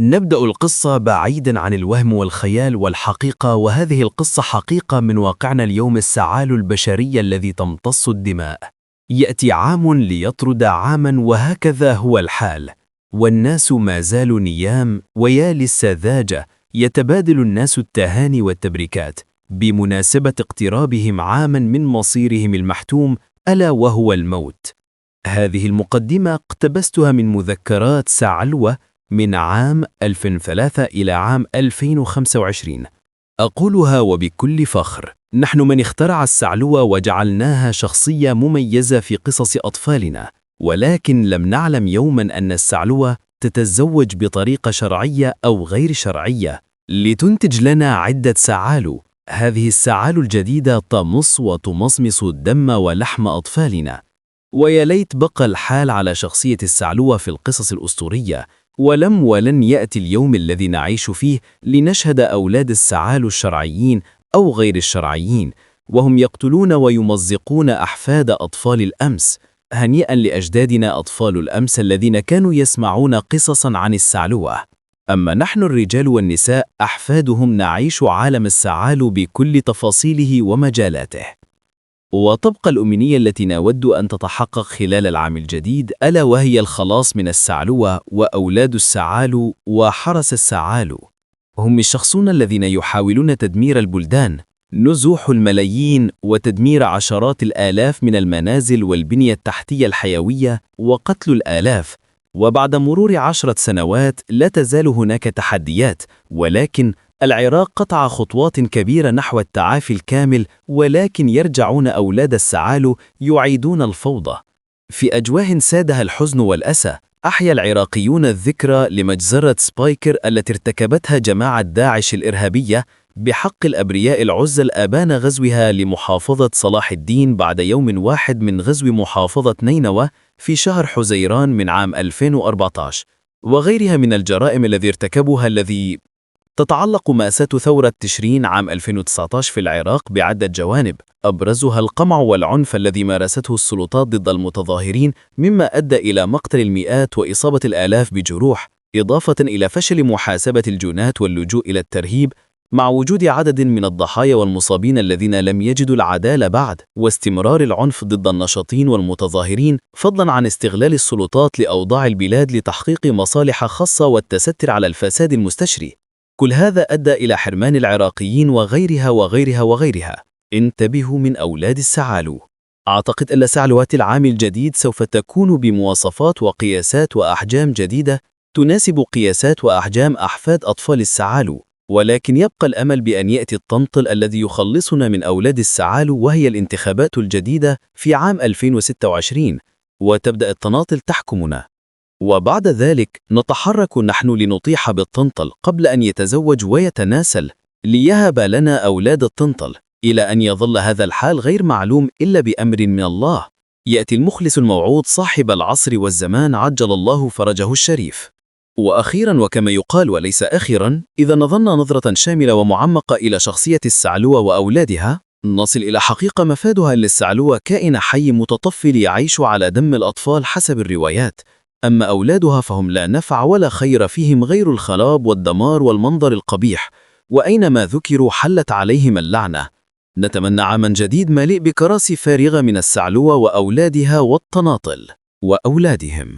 نبدأ القصة بعيداً عن الوهم والخيال والحقيقة، وهذه القصة حقيقة من واقعنا اليوم. السعال البشري الذي تمتص الدماء. يأتي عام ليطرد عاماً، وهكذا هو الحال، والناس ما زالوا نيام. ويا للسذاجة، يتبادل الناس التهاني والتبريكات بمناسبة اقترابهم عاماً من مصيرهم المحتوم، ألا وهو الموت. هذه المقدمة اقتبستها من مذكرات سعلوة من عام 2003 إلى عام 2025. أقولها وبكل فخر، نحن من اخترع السعلوة وجعلناها شخصية مميزة في قصص أطفالنا، ولكن لم نعلم يوما أن السعلوة تتزوج بطريقة شرعية أو غير شرعية لتنتج لنا عدة سعالو. هذه السعال الجديدة تمص وتمصمص دم ولحم أطفالنا. ويا ليت بقى الحال على شخصية السعلوة في القصص الأسطورية، ولن يأتي اليوم الذي نعيش فيه لنشهد أولاد السعال الشرعيين أو غير الشرعيين وهم يقتلون ويمزقون أحفاد أطفال الأمس. هنيئا لأجدادنا أطفال الأمس الذين كانوا يسمعون قصصا عن السعلوة. أما نحن الرجال والنساء أحفادهم نعيش عالم السعال بكل تفاصيله ومجالاته. وتبقى الأمنية التي نود أن تتحقق خلال العام الجديد، ألا وهي الخلاص من السعلوة وأولاد السعال وحرس السعال. هم الشخصون الذين يحاولون تدمير البلدان، نزوح الملايين، وتدمير عشرات الآلاف من المنازل والبنية التحتية الحيوية، وقتل الآلاف. وبعد مرور 10 سنوات لا تزال هناك تحديات، ولكن العراق قطع خطوات كبيرة نحو التعافي الكامل، ولكن يرجعون أولاد السعال يعيدون الفوضى. في أجواه سادها الحزن والأسى، أحيا العراقيون الذكرى لمجزرة سبايكر التي ارتكبتها جماعة داعش الإرهابية بحق الأبرياء العزل أبان غزوها لمحافظة صلاح الدين بعد يوم واحد من غزو محافظة نينوى في شهر حزيران من عام 2014، وغيرها من الجرائم التي ارتكبوها الذي تتعلق مأساة ثورة تشرين عام 2019 في العراق بعدة جوانب، أبرزها القمع والعنف الذي مارسته السلطات ضد المتظاهرين، مما أدى إلى مقتل المئات وإصابة الآلاف بجروح، إضافة إلى فشل محاسبة الجنات واللجوء إلى الترهيب، مع وجود عدد من الضحايا والمصابين الذين لم يجدوا العدالة بعد، واستمرار العنف ضد النشطين والمتظاهرين، فضلا عن استغلال السلطات لأوضاع البلاد لتحقيق مصالح خاصة والتستر على الفساد المستشري. كل هذا أدى إلى حرمان العراقيين وغيرها. انتبهوا من أولاد السعال. أعتقد أن سعلوات العام الجديد سوف تكون بمواصفات وقياسات وأحجام جديدة تناسب قياسات وأحجام أحفاد أطفال السعال، ولكن يبقى الأمل بأن يأتي الطنطل الذي يخلصنا من أولاد السعال، وهي الانتخابات الجديدة في عام 2026، وتبدأ الطناطل تحكمنا. وبعد ذلك نتحرك نحن لنطيح بالطنطل قبل أن يتزوج ويتناسل، ليهب لنا أولاد الطنطل، إلى أن يظل هذا الحال غير معلوم إلا بأمر من الله. يأتي المخلص الموعود صاحب العصر والزمان، عجل الله فرجه الشريف. وأخيرا وكما يقال وليس أخيرا، إذا نظرنا نظرة شاملة ومعمقة إلى شخصية السعلوة وأولادها، نصل إلى حقيقة مفادها للسعلوة كائن حي متطفل يعيش على دم الأطفال حسب الروايات. أما أولادها فهم لا نفع ولا خير فيهم غير الخراب والدمار والمنظر القبيح، وأينما ذكروا حلت عليهم اللعنة. نتمنى عاما جديد مليء بكراسي فارغة من السعلوة وأولادها والطناطل وأولادهم.